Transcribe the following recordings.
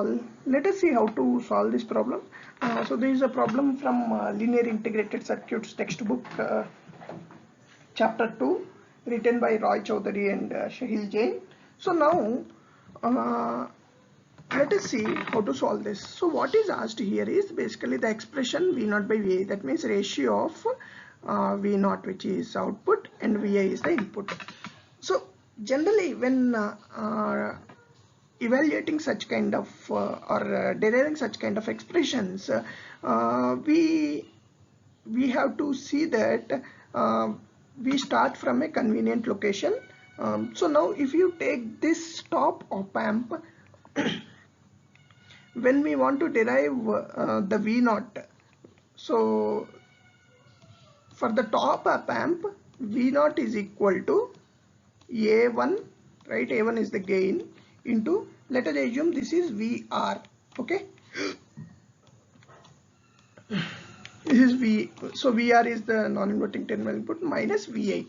all, let us see how to solve this problem. So there is a problem from Linear Integrated Circuits textbook, chapter 2, written by Roy Choudhury and Shahil Jain. So now let us see how to solve this. So what is asked here is basically the expression V0 by VI, that means ratio of V0, which is output, and VI is the input. So generally when evaluating such kind of or deriving such kind of expressions, we have to see that we start from a convenient location. So now if you take this top op amp, when we want to derive the V0, so for the top op amp, V0 is equal to A1, right? A1 is the gain, into, let us assume this is VR, okay? This is V, so VR is the non-inverting terminal input, minus VI.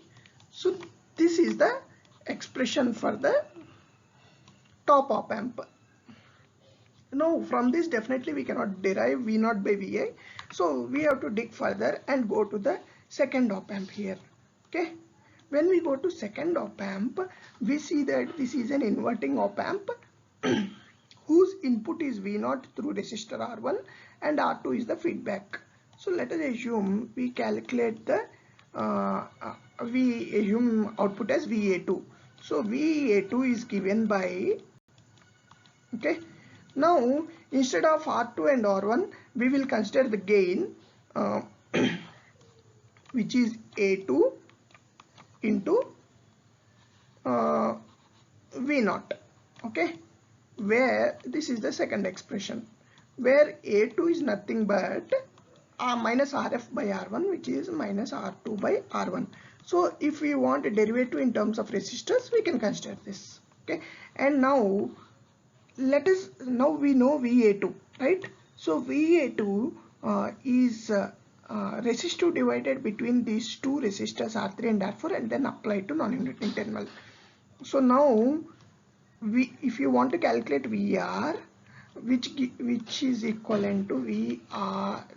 So this is the expression for the top op amp. Now from this definitely we cannot derive V0 by VI, so we have to dig further and go to the second op amp here, okay? When we go to second op amp, we see that this is an inverting op amp whose input is V0 through resistor R1 and R2 is the feedback. So let us assume we calculate the we assume output as VA2. So VA2 is given by, okay, now instead of R2 and R1 we will consider the gain which is A2 into V0, okay, where this is the second expression, where A2 is nothing but minus RF by R1, which is minus R2 by R1. So if we want a derivative in terms of resistors, we can consider this, okay? And now let us, now we know VA2, right? So VA2 is resistive divided between these two resistors R3 and R4 and then applied to non-inverting terminal. So now if you want to calculate VR, which is equivalent to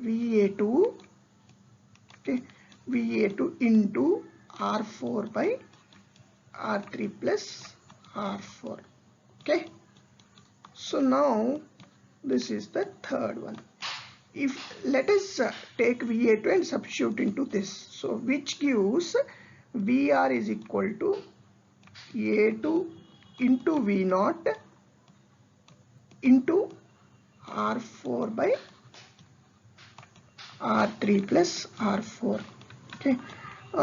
VA2, okay, VA2 into R4 by R3 plus R4, okay. So now this is the third one. If let us take VA2 and substitute into this, so which gives VR is equal to A2 into V0 into R4 by R3 plus R4, okay.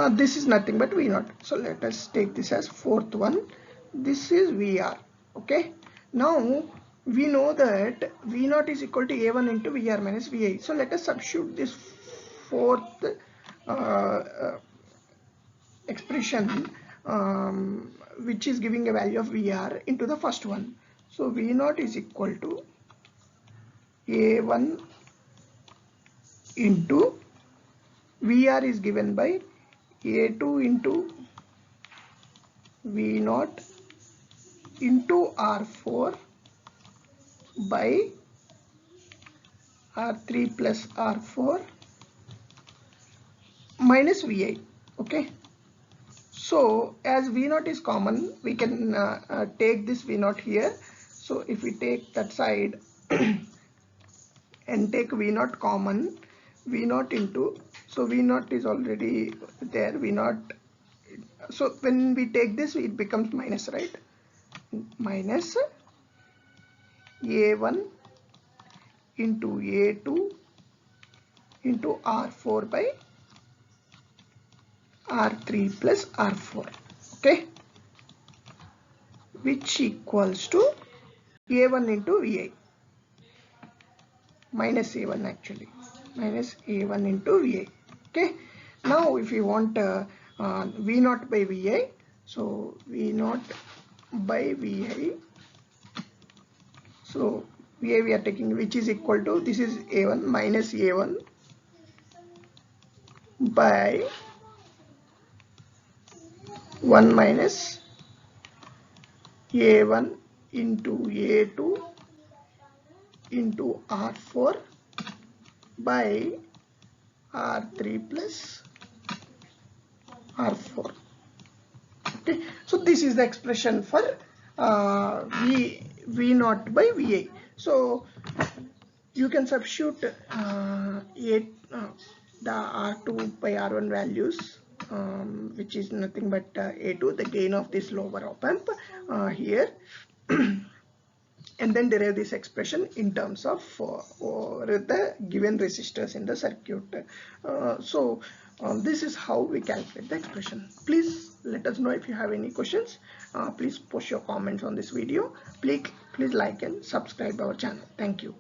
This is nothing but V0, so let us take this as fourth one. This is VR, okay. Now we know that V0 is equal to A1 into VR minus VI. So let us substitute this fourth expression which is giving a value of VR into the first one. So V0 is equal to A1 into VR is given by A2 into V0 into R4 by R3 plus R4 minus VI, okay. So as V0 is common, we can take this V0 here. So if we take that side and take V0 common, V0 into, so V0 is already there, V0, so when we take this it becomes minus, right, minus A1 into A2 into R4 by R3 plus R4, okay, which equals to A1 into VI minus A1, actually minus A1 into VI, okay. Now if you want V0 by VI, so V0 by VI, so VI we are taking, which is equal to, this is A1 minus A1 by 1 minus A1 into A2 into R4 by R3 plus R4. Okay, so this is the expression for V naught by VA. So you can substitute the R2 by R1 values, which is nothing but A2, the gain of this lower op amp here, and then derive this expression in terms of the given resistors in the circuit. This is how we calculate the expression. Please let us know if you have any questions. Please post your comments on this video. Please like and subscribe our channel. Thank you.